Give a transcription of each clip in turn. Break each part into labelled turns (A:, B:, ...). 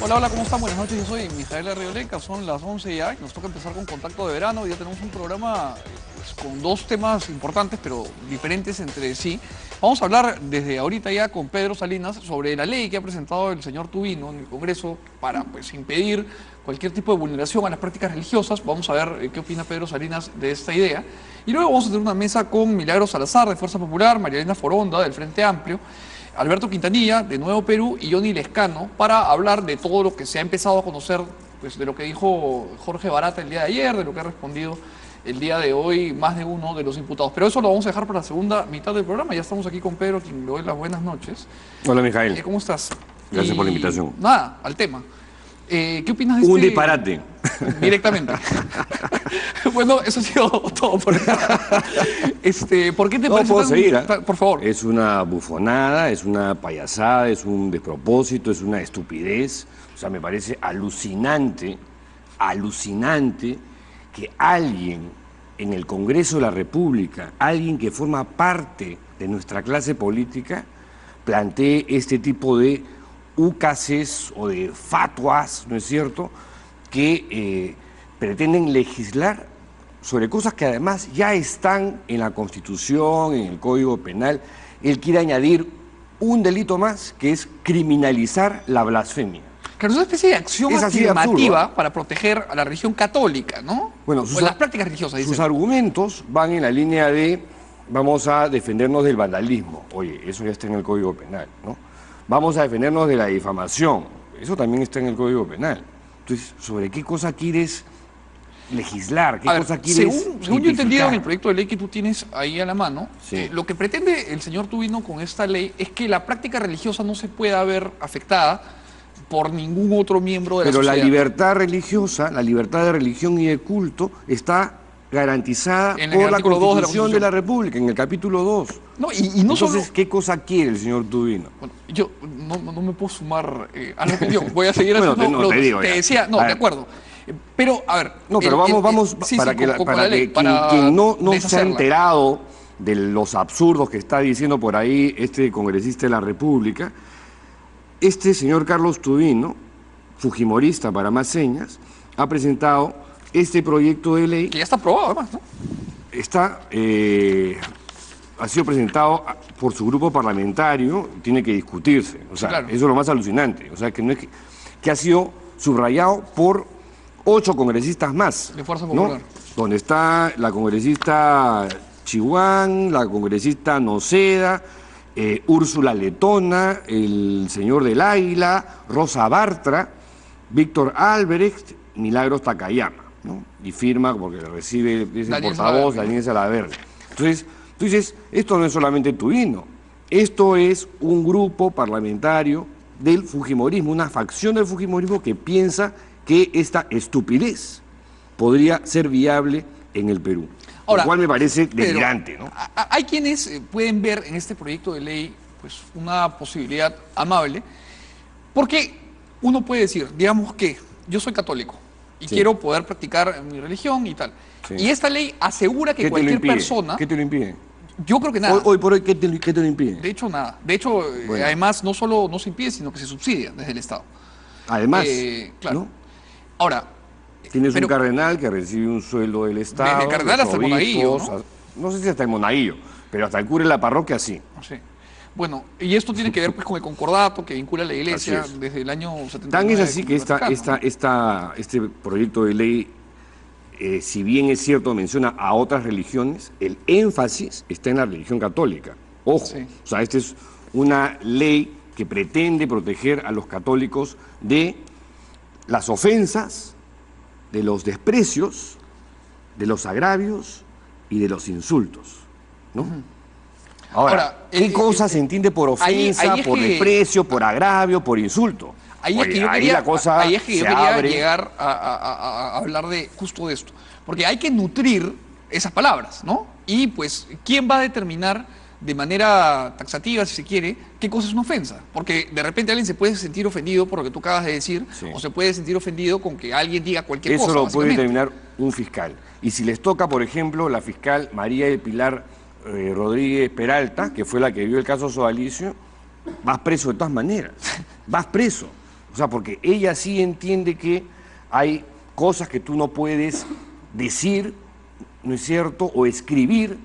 A: Hola, hola, ¿cómo están? Buenas noches, yo soy Mijael Arrioleca, son las 11 ya y nos toca empezar con Contacto de Verano. Hoy ya tenemos un programa pues, con dos temas importantes, pero diferentes entre sí. Vamos a hablar desde ahorita ya con Pedro Salinas sobre la ley que ha presentado el señor Tubino en el Congreso para pues, impedir cualquier tipo de vulneración a las prácticas religiosas. Vamos a ver qué opina Pedro Salinas de esta idea. Y luego vamos a tener una mesa con Milagros Salazar de Fuerza Popular, María Elena Foronda del Frente Amplio, Alberto Quintanilla, de Nuevo Perú, y Johnny Lescano, para hablar de todo lo que se ha empezado a conocer, pues, de lo que dijo Jorge Barata el día de ayer, de lo que ha respondido el día de hoy más de uno de los imputados. Pero eso lo vamos a dejar para la segunda mitad del programa. Ya estamos aquí con Pedro, quien le doy las buenas noches.
B: Hola, Mijael.
A: ¿Cómo estás?
B: Gracias por la invitación.
A: Nada, al tema. ¿Qué opinas de
B: Un disparate.
A: Directamente. Bueno, eso ha sido todo por ahora. ¿Por qué te
B: No
A: parece
B: puedo seguir,
A: Por favor.
B: Es una bufonada, es una payasada, es un despropósito, es una estupidez. O sea, me parece alucinante, alucinante que alguien en el Congreso de la República, alguien que forma parte de nuestra clase política, plantee este tipo de ucases o de fatuas, ¿no es cierto?, que pretenden legislar sobre cosas que además ya están en la Constitución, en el Código Penal. Él quiere añadir un delito más, que es criminalizar la blasfemia.
A: Claro, es una especie de acción
B: Es así de
A: afirmativa
B: absurdo, ¿eh?
A: para proteger a la religión católica, ¿no?
B: Bueno,
A: o las prácticas religiosas,
B: sus
A: dicen.
B: argumentos van en la línea de vamos a defendernos del vandalismo. Oye, eso ya está en el Código Penal, ¿no? Vamos a defendernos de la difamación. Eso también está en el Código Penal. Entonces, ¿sobre qué cosa quieres legislar? ¿Qué cosa quieres
A: según yo he entendido
B: tipificar?
A: en el proyecto de ley que tú tienes ahí a la mano,
B: Sí.
A: lo que pretende el señor Tubino con esta ley es que la práctica religiosa no se pueda ver afectada por ningún otro miembro de
B: Pero
A: la
B: la
A: sociedad.
B: libertad religiosa, la libertad de religión y de culto está garantizada
A: En el
B: por la
A: artículo 2 de la
B: Constitución de la
A: Constitución.
B: República, en el capítulo 2.
A: No, y no
B: Entonces,
A: solo...
B: ¿qué cosa quiere el señor Tubino?
A: Bueno, yo no me puedo sumar a la opinión. Voy a seguir
B: Bueno,
A: haciendo
B: no, te digo
A: te
B: ya.
A: decía, no,
B: A
A: de
B: ver.
A: acuerdo. Pero, a ver...
B: No, pero vamos
A: sí,
B: para
A: sí,
B: que,
A: con
B: para
A: la ley,
B: que
A: para
B: quien no se ha
A: deshacerla.
B: enterado de los absurdos que está diciendo por ahí este congresista de la República, este señor Carlos Tubino, fujimorista para más señas, ha presentado este proyecto de ley.
A: Que ya está aprobado, además, ¿no?
B: Ha sido presentado por su grupo parlamentario, tiene que discutirse. O sea,
A: claro.
B: eso es lo más alucinante. O sea, que no es que ha sido subrayado por 8 congresistas más.
A: De Fuerza
B: ¿no?
A: Popular.
B: Donde está la congresista Chihuán, la congresista Noceda, Úrsula Letona, el señor del Águila, Rosa Bartra, Víctor Albrecht, Milagros Takayama, ¿no? Y firma, porque recibe, es el
A: Daniel
B: portavoz,
A: Salaverry.
B: Daniel Salaverry. Entonces, tú dices, esto no es solamente Tubino, esto es un grupo parlamentario del fujimorismo, una facción del fujimorismo que piensa que esta estupidez podría ser viable en el Perú.
A: Ahora,
B: lo cual me parece
A: Pedro,
B: delirante, ¿no?
A: Hay quienes pueden ver en este proyecto de ley pues, una posibilidad amable, porque uno puede decir, digamos que yo soy católico y
B: Sí.
A: quiero poder practicar mi religión y tal.
B: Sí.
A: Y esta ley asegura que
B: ¿Qué te lo
A: cualquier
B: impide?
A: persona,
B: ¿Qué te lo impide?
A: yo creo que nada.
B: Hoy por hoy, ¿qué te lo impide?
A: De hecho, nada. De hecho,
B: Bueno.
A: además, no solo no se impide, sino que se subsidia desde el Estado.
B: Además,
A: Claro.
B: ¿no?
A: Ahora,
B: Tienes
A: pero-
B: un cardenal que recibe un sueldo del Estado.
A: Desde cardenal
B: los
A: hasta el monaguillo,
B: obispos, no sé si hasta el monaguillo, pero hasta el cura de la parroquia sí.
A: sí. Bueno, y esto tiene que ver pues, con el concordato que vincula a la Iglesia
B: Así es.
A: desde el año 79.
B: Tan es así
A: con
B: que
A: el Vaticano.
B: este proyecto de ley, si bien es cierto, menciona a otras religiones, el énfasis está en la religión católica. Ojo,
A: Sí.
B: o sea, esta es una ley que pretende proteger a los católicos de las ofensas, de los desprecios, de los agravios y de los insultos, ¿no? Ahora, ¿qué cosa se entiende por ofensa,
A: ahí es
B: por
A: que-
B: desprecio, por agravio, por insulto?
A: Ahí es
B: Oye,
A: que yo
B: ahí
A: quería,
B: la cosa
A: ahí es que yo
B: se
A: quería
B: abre.
A: llegar a hablar de justo de esto. Porque hay que nutrir esas palabras, ¿no? Y pues, ¿quién va a determinar de manera taxativa, si se quiere, qué cosa es una ofensa? Porque de repente alguien se puede sentir ofendido por lo que tú acabas de decir,
B: Sí.
A: o se puede sentir ofendido con que alguien diga cualquier
B: Eso
A: cosa.
B: lo puede
A: básicamente.
B: determinar un fiscal. Y si les toca, por ejemplo, la fiscal María del Pilar Rodríguez Peralta, que fue la que vio el caso Sodalicio, vas preso de todas maneras. Vas preso. O O sea, porque ella sí entiende que hay cosas que tú no puedes decir, ¿no es cierto?, o escribir,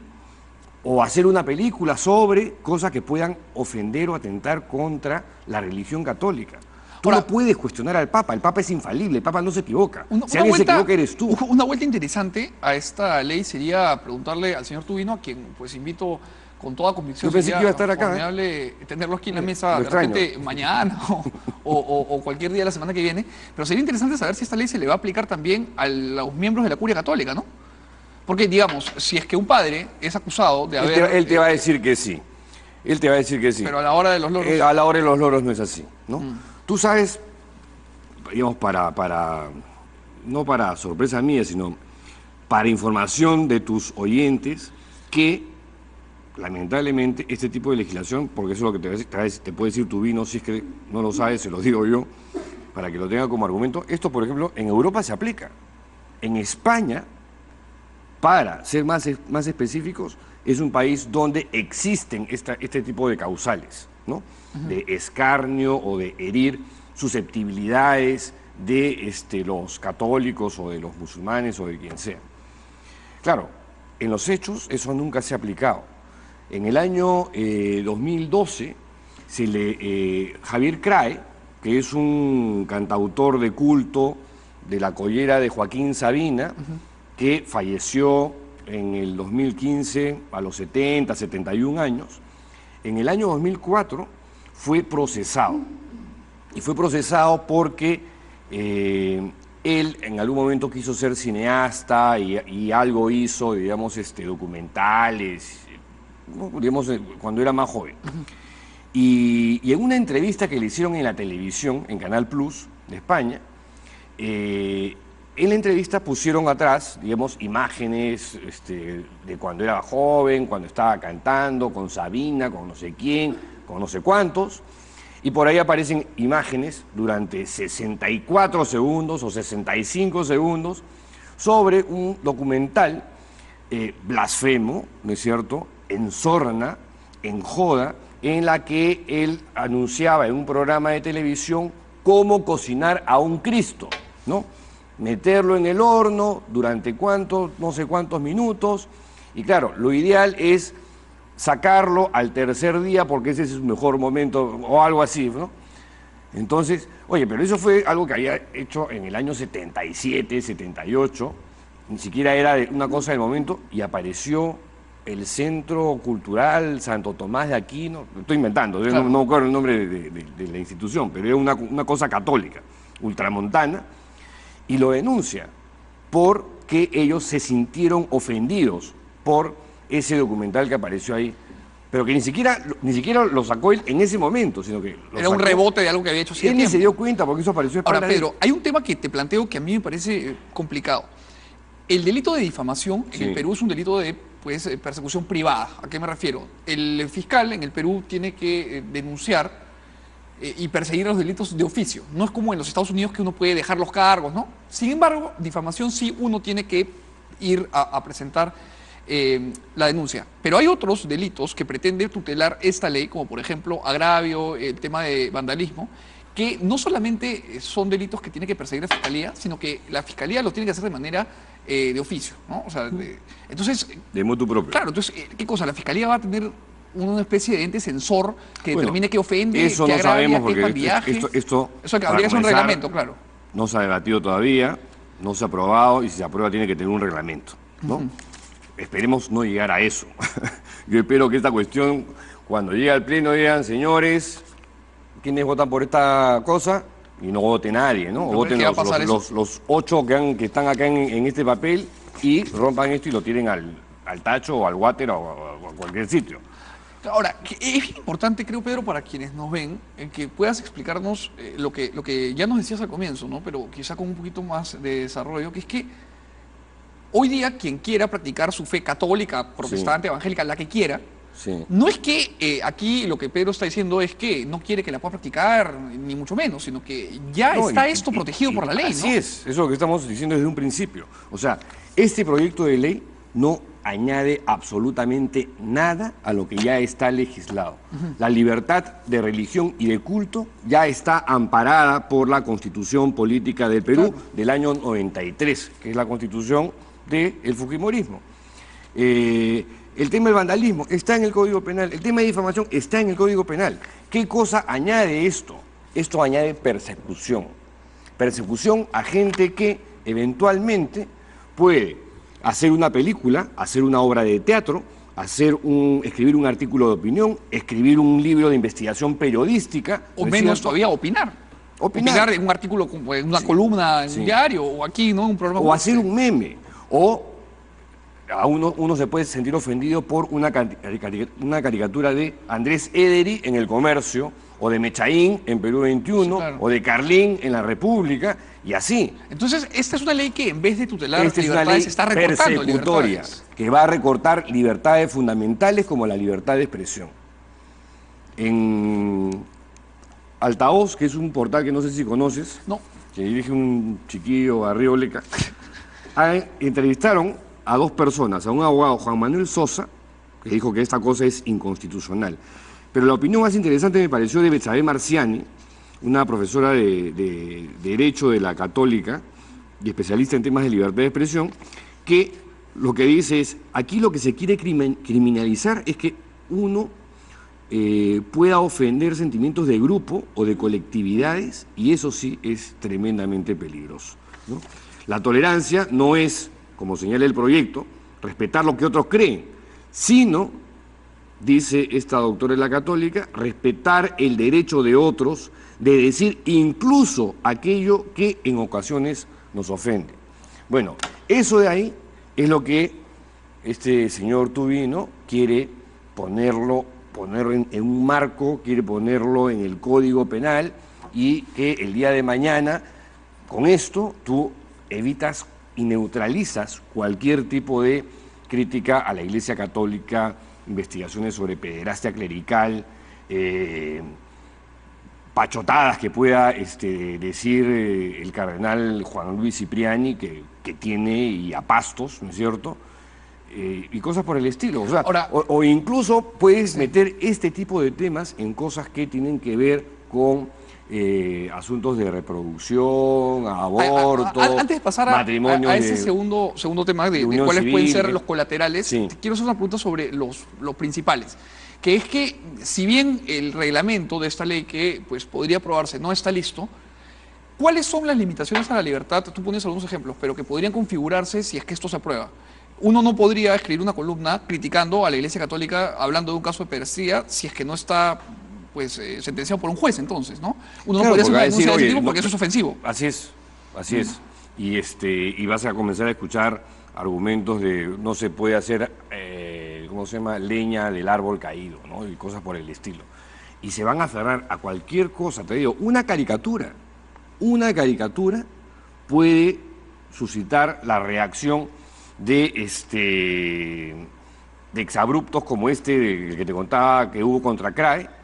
B: o hacer una película sobre cosas que puedan ofender o atentar contra la religión católica. Tú
A: Ahora,
B: no puedes cuestionar al Papa, el Papa es infalible, el Papa no se equivoca.
A: Una,
B: Si
A: una
B: alguien se
A: vuelta,
B: equivoca eres tú.
A: una vuelta interesante a esta ley sería preguntarle al señor Tubino, a quien pues invito con toda convicción.
B: Yo pensé
A: sería
B: que iba a estar acá,
A: formidable tenerlo aquí en la mesa
B: Lo
A: de
B: extraño.
A: repente mañana o cualquier día de la semana que viene. Pero sería interesante saber si esta ley se le va a aplicar también a los miembros de la curia católica, ¿no? Porque, digamos, si es que un padre es acusado de haber...
B: Él te va a decir que sí. Él te va a decir que sí.
A: Pero a la hora de los loros...
B: A la hora de los loros no es así, ¿no? Tú sabes, digamos, no para sorpresa mía, sino para información de tus oyentes, que lamentablemente este tipo de legislación, porque eso es lo que te puede decir Tubino, si es que no lo sabes, se lo digo yo, para que lo tenga como argumento. Esto, por ejemplo, en Europa se aplica. En España, para ser más específicos, es un país donde existen este tipo de causales, ¿no? De escarnio o de herir susceptibilidades de los católicos o de los musulmanes o de quien sea. Claro, en los hechos eso nunca se ha aplicado. En el año 2012, Javier Crae, que es un cantautor de culto de la collera de Joaquín Sabina, que falleció en el 2015 a los 71 años, en el año 2004 fue procesado. Y fue procesado porque él en algún momento quiso ser cineasta y algo hizo, digamos, documentales, digamos, cuando era más joven. Y en una entrevista que le hicieron en la televisión, en Canal Plus de España, en la entrevista pusieron atrás, digamos, imágenes de cuando era joven, cuando estaba cantando, con Sabina, con no sé quién, con no sé cuántos, y por ahí aparecen imágenes durante 64 segundos o 65 segundos sobre un documental blasfemo, ¿no es cierto?, en sorna, en joda, en la que él anunciaba en un programa de televisión cómo cocinar a un Cristo, ¿no? Meterlo en el horno durante no sé cuántos minutos, y claro, lo ideal es sacarlo al tercer día porque ese es su mejor momento o algo así, ¿no? Entonces, oye, pero eso fue algo que había hecho en el año 77, 78, ni siquiera era una cosa del momento, y apareció el Centro Cultural Santo Tomás de Aquino, estoy inventando, claro. No me acuerdo el nombre de la institución, pero era una cosa católica, ultramontana, y lo denuncia porque ellos se sintieron ofendidos por ese documental que apareció ahí, pero que ni siquiera lo sacó él en ese momento, sino que
A: era un rebote de algo que había hecho
B: él ni se dio cuenta porque eso apareció.
A: Ahora, Pedro, hay un tema que te planteo que a mí me parece complicado. El delito de difamación en el Perú es un delito de persecución privada. ¿A qué me refiero? El fiscal en el Perú tiene que denunciar y perseguir los delitos de oficio. No es como en los Estados Unidos que uno puede dejar los cargos, ¿no? Sin embargo, difamación sí uno tiene que ir a presentar la denuncia. Pero hay otros delitos que pretende tutelar esta ley, como por ejemplo agravio, el tema de vandalismo, que no solamente son delitos que tiene que perseguir la Fiscalía, sino que la Fiscalía lo tiene que hacer de manera de oficio, ¿no? O sea, entonces...
B: De motu propio.
A: Claro, entonces, ¿qué cosa? La Fiscalía va a tener una especie de ente censor que determine qué ofende,
B: eso
A: qué
B: no
A: agravia,
B: sabemos
A: qué
B: porque
A: bandidaje.
B: Esto
A: eso habría que ser un reglamento, claro.
B: No se ha debatido todavía, no se ha aprobado, y si se aprueba tiene que tener un reglamento, ¿no? Esperemos no llegar a eso. Yo espero que esta cuestión, cuando llegue al Pleno, digan, señores, ¿quiénes votan por esta cosa? Y no vote nadie, ¿no? O voten los 8 que están acá en este papel y rompan esto y lo tiren al tacho o al water o a cualquier sitio.
A: Ahora, es importante, creo, Pedro, para quienes nos ven, que puedas explicarnos lo que ya nos decías al comienzo, ¿no? Pero quizá con un poquito más de desarrollo, que es que hoy día quien quiera practicar su fe católica, protestante, evangélica, la que quiera, no es que aquí lo que Pedro está diciendo es que no quiere que la pueda practicar, ni mucho menos, sino que ya está esto protegido por la ley,
B: así
A: ¿no?
B: Eso es lo que estamos diciendo desde un principio. O sea, este proyecto de ley no añade absolutamente nada a lo que ya está legislado. La libertad de religión y de culto ya está amparada por la Constitución Política del Perú del año 93, que es la constitución del Fujimorismo. El tema del vandalismo está en el Código Penal, el tema de difamación está en el Código Penal. ¿Qué cosa añade esto? Esto añade persecución. Persecución a gente que eventualmente puede hacer una película, hacer una obra de teatro, escribir un artículo de opinión, escribir un libro de investigación periodística.
A: O menos todavía opinar. Opinar en un artículo, en una columna, en un diario, o aquí, ¿no? Un programa.
B: O hacer un meme. O a uno se puede sentir ofendido por una caricatura de Andrés Ederi en El Comercio, o de Mechaín en Perú 21, o de Carlín en La República, y así.
A: Entonces, esta es una ley que en vez de tutelar libertades está recortando libertades.
B: Que va a recortar libertades fundamentales como la libertad de expresión. En Altavoz, que es un portal que no sé si conoces, que dirige un chiquillo Arrioleca, entrevistaron a dos personas, a un abogado, Juan Manuel Sosa, que dijo que esta cosa es inconstitucional. Pero la opinión más interesante me pareció de Betsabe Marciani, una profesora de Derecho de la Católica y especialista en temas de libertad de expresión, que lo que dice es, aquí lo que se quiere criminalizar es que uno pueda ofender sentimientos de grupo o de colectividades, y eso sí es tremendamente peligroso, ¿no? La tolerancia no es, como señala el proyecto, respetar lo que otros creen, sino, dice esta doctora de la Católica, respetar el derecho de otros de decir incluso aquello que en ocasiones nos ofende. Bueno, eso de ahí es lo que este señor Tubino quiere ponerlo en un marco, quiere ponerlo en el Código Penal, y que el día de mañana, con esto, tú evitas y neutralizas cualquier tipo de crítica a la Iglesia Católica, investigaciones sobre pederastia clerical, pachotadas que pueda decir el cardenal Juan Luis Cipriani, que tiene, y a pastos, ¿no es cierto?, y cosas por el estilo. O sea, ahora, o incluso puedes meter este tipo de temas en cosas que tienen que ver con asuntos de reproducción, aborto,
A: antes de pasar
B: matrimonios
A: a ese segundo tema de cuáles
B: civil,
A: pueden ser los colaterales, quiero hacer una pregunta sobre los principales, que es que si bien el reglamento de esta ley que pues podría aprobarse no está listo, ¿cuáles son las limitaciones a la libertad? Tú pones algunos ejemplos, pero que podrían configurarse si es que esto se aprueba. Uno no podría escribir una columna criticando a la Iglesia Católica hablando de un caso de pederastía si es que no está pues sentenciado por un juez, entonces, ¿no? Uno no podría hacer una denuncia de ese tipo porque eso es ofensivo.
B: Así es, así es. Y vas a comenzar a escuchar argumentos de no se puede hacer, ¿cómo se llama?, leña del árbol caído, ¿no?, y cosas por el estilo. Y se van a aferrar a cualquier cosa. Te digo, una caricatura puede suscitar la reacción de exabruptos como del que te contaba que hubo contra CRAE,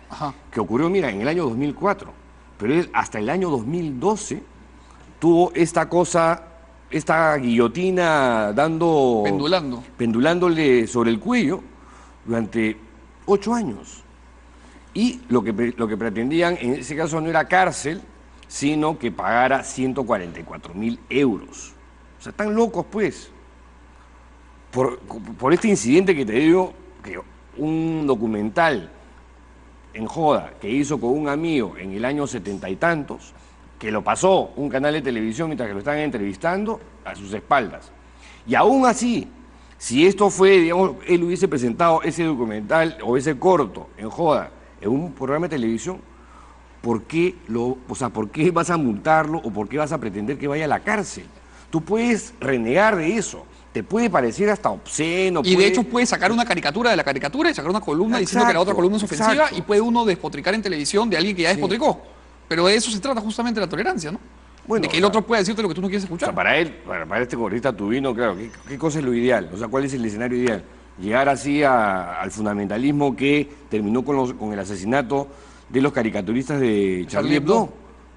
B: que ocurrió, mira, en el año 2004, pero él hasta el año 2012 tuvo esta guillotina pendulándole sobre el cuello durante 8 años. Y lo que pretendían en ese caso no era cárcel, sino que pagara 144.000 euros. O sea, están locos, pues. Por este incidente que te digo, que un documental en joda que hizo con un amigo en el año 70 y tantos, que lo pasó un canal de televisión mientras que lo estaban entrevistando a sus espaldas. Y aún así, si esto fue, digamos, él hubiese presentado ese documental o ese corto en joda en un programa de televisión, ¿por qué vas a multarlo o por qué vas a pretender que vaya a la cárcel? Tú puedes renegar de eso. Te puede parecer hasta obsceno.
A: Y de hecho puede sacar una caricatura de la caricatura y sacar una columna diciendo que la otra columna es ofensiva, y puede uno despotricar en televisión de alguien que ya despotricó. Pero de eso se trata justamente la tolerancia, ¿no? Bueno, de que el otro pueda decirte lo que tú no quieres escuchar.
B: O sea, para este congresista Tubino, claro, ¿qué cosa es lo ideal? O sea, ¿cuál es el escenario ideal? Llegar así al fundamentalismo que terminó con el asesinato de los caricaturistas de Charlie Hebdo.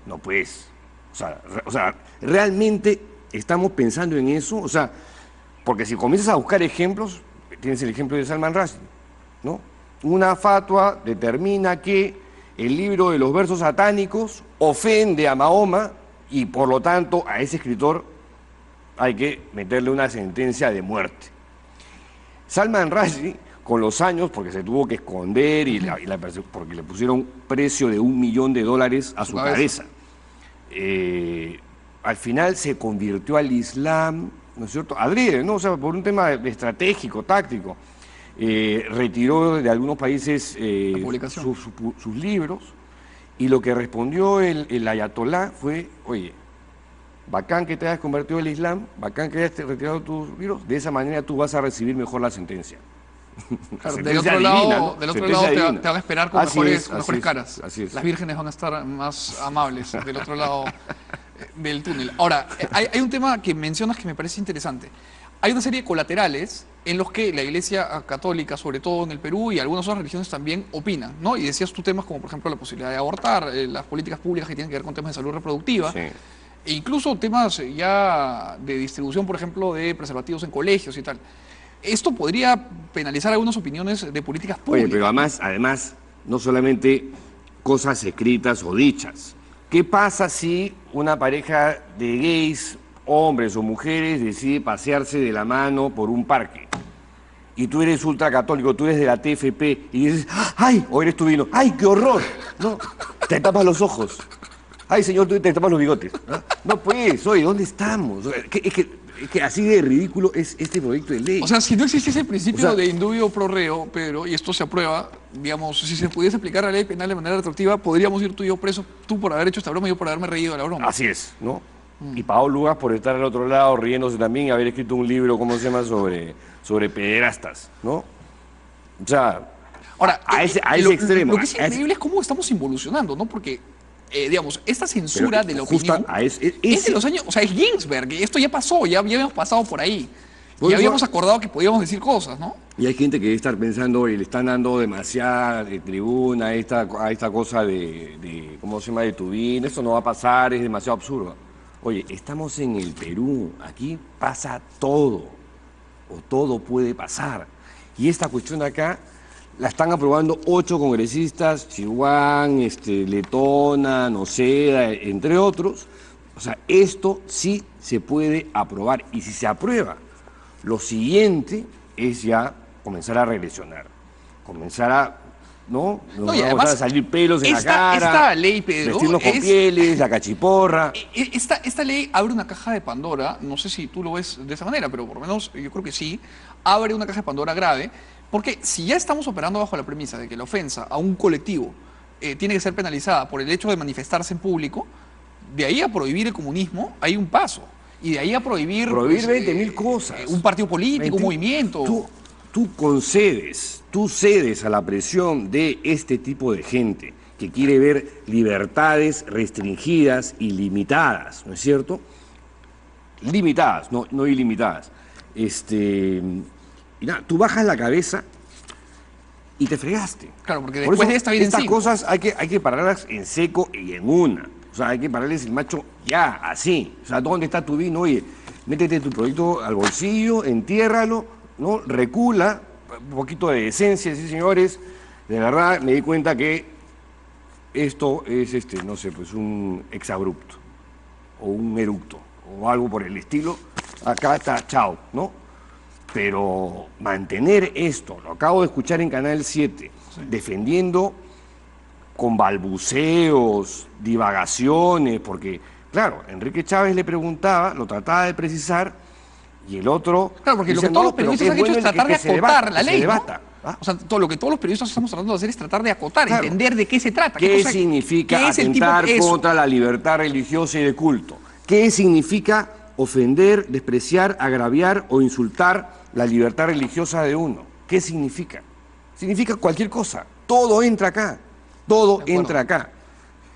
B: No, pues. O sea, realmente estamos pensando en eso. O sea, porque si comienzas a buscar ejemplos, tienes el ejemplo de Salman Rushdie, ¿no? Una fatua determina que el libro de los versos satánicos ofende a Mahoma y por lo tanto a ese escritor hay que meterle una sentencia de muerte. Salman Rushdie, con los años, porque se tuvo que esconder porque le pusieron precio de $1 millón a su cabeza, al final se convirtió al Islam, ¿no es cierto? Adrede, ¿no? O sea, por un tema estratégico, táctico. Retiró de algunos países sus libros, y lo que respondió el ayatolá fue, oye, bacán que te hayas convertido al Islam, bacán que hayas retirado tus libros, de esa manera tú vas a recibir mejor la sentencia.
A: Claro, del otro lado, te van a esperar con mejores caras.
B: Así es.
A: Las vírgenes van a estar más amables del otro lado del túnel. Ahora, hay un tema que mencionas que me parece interesante. Hay una serie de colaterales en los que la Iglesia Católica, sobre todo en el Perú y algunas otras religiones también opinan, ¿no? Y decías tú temas como, por ejemplo, la posibilidad de abortar, las políticas públicas que tienen que ver con temas de salud reproductiva,
B: Sí.
A: e incluso temas ya de distribución, por ejemplo, de preservativos en colegios y tal. Esto podría penalizar algunas opiniones de políticas públicas.
B: Oye, pero además, no solamente cosas escritas o dichas. ¿Qué pasa si una pareja de gays, hombres o mujeres, decide pasearse de la mano por un parque? Y tú eres ultracatólico, tú eres de la TFP, y dices, ¡ay! O eres tu vino, ¡ay, qué horror! No, te tapas los ojos. ¡Ay, señor, tú te tapas los bigotes! No, pues, oye, ¿dónde estamos? Es que así de ridículo es este proyecto de ley.
A: O sea, si no existiese el principio de indubio pro reo, Pedro, y esto se aprueba, digamos, si se pudiese aplicar la ley penal de manera retroactiva, podríamos ir tú y yo presos, tú por haber hecho esta broma y yo por haberme reído de la broma.
B: Así es, ¿no? Y Paolo Lugas por estar al otro lado riéndose también y haber escrito un libro, ¿cómo se llama?, sobre pederastas, ¿no? O sea,
A: ahora,
B: a ese extremo.
A: Lo que es increíble es cómo estamos involucionando, ¿no? Porque, digamos, esta censura de la opinión es de los años, o sea, es Ginsberg, esto ya pasó, ya habíamos pasado por ahí. Ya habíamos acordado que podíamos decir cosas, ¿no?
B: Y hay gente que debe estar pensando, y le están dando demasiada tribuna a esta cosa de ¿cómo se llama?, de Tubín, esto no va a pasar, es demasiado absurdo. Oye, estamos en el Perú, aquí pasa todo, o todo puede pasar. Y esta cuestión acá la están aprobando 8 congresistas, Chihuán, Letona, Noceda, entre otros. O sea, esto sí se puede aprobar. Y si se aprueba, lo siguiente es ya comenzar a regresionar, comenzar a, ¿no?
A: Y además,
B: a salir pelos en la cara,
A: esta ley, Pedro,
B: vestirnos con pieles, la cachiporra.
A: Esta ley abre una caja de Pandora, no sé si tú lo ves de esa manera, pero por lo menos yo creo que sí, abre una caja de Pandora grave, porque si ya estamos operando bajo la premisa de que la ofensa a un colectivo tiene que ser penalizada por el hecho de manifestarse en público, de ahí a prohibir el comunismo hay un paso. Y de ahí a prohibir
B: 20.000 cosas.
A: Un partido político, un movimiento.
B: Tú cedes a la presión de este tipo de gente que quiere ver libertades restringidas y limitadas, ¿no es cierto? Limitadas, no ilimitadas. Y nada, tú bajas la cabeza y te fregaste.
A: Claro, porque después de esta vida
B: estas cosas hay que pararlas en seco y en una. O sea, hay que pararles el macho ya, así. O sea, ¿dónde está tu vino? Oye, métete tu proyecto al bolsillo, entiérralo, ¿no? Recula, un poquito de decencia, sí, señores. De verdad, me di cuenta que esto es, no sé, pues un exabrupto, o un eructo, o algo por el estilo. Acá está, chao, ¿no? Pero mantener esto, lo acabo de escuchar en Canal 7, sí, defendiendo con balbuceos, divagaciones, porque, claro, Enrique Chávez le preguntaba, lo trataba de precisar, y el otro...
A: Claro, porque lo que todos los periodistas han hecho es tratar de acotar la ley, ¿no? O sea, lo que todos los periodistas estamos tratando de hacer es tratar de acotar, claro, entender de qué se trata.
B: ¿Qué significa atentar contra la libertad religiosa y de culto? ¿Qué significa ofender, despreciar, agraviar o insultar la libertad religiosa de uno? ¿Qué significa? Significa cualquier cosa. Todo entra acá. Todo entra acá.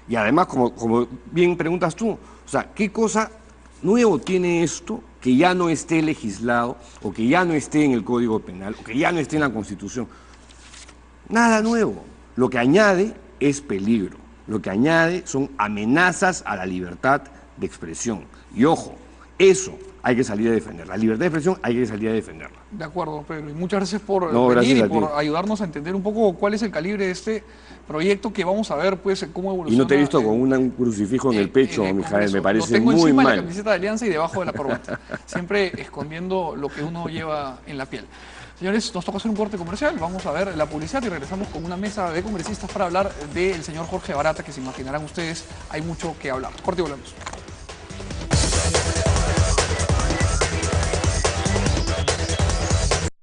B: Y además, como bien preguntas tú, o sea, ¿qué cosa nuevo tiene esto que ya no esté legislado, o que ya no esté en el Código Penal, o que ya no esté en la Constitución? Nada nuevo. Lo que añade es peligro. Lo que añade son amenazas a la libertad de expresión. Y ojo, Eso hay que salir a defender. La libertad de expresión hay que salir a defenderla.
A: De acuerdo, Pedro. Y muchas gracias por
B: No,
A: venir
B: gracias
A: y
B: a ti.
A: por ayudarnos a entender un poco cuál es el calibre de este proyecto que vamos a ver, pues, cómo evoluciona.
B: Y no te he visto con un crucifijo en el pecho,
A: el
B: Mijael,
A: Congreso.
B: me parece
A: Lo tengo
B: muy
A: encima de la
B: mal.
A: camiseta de Alianza y debajo de la corbata. Siempre escondiendo lo que uno lleva en la piel. Señores, nos toca hacer un corte comercial. Vamos a ver la publicidad y regresamos con una mesa de congresistas para hablar del señor Jorge Barata, que se imaginarán ustedes, hay mucho que hablar. Corte y volvemos.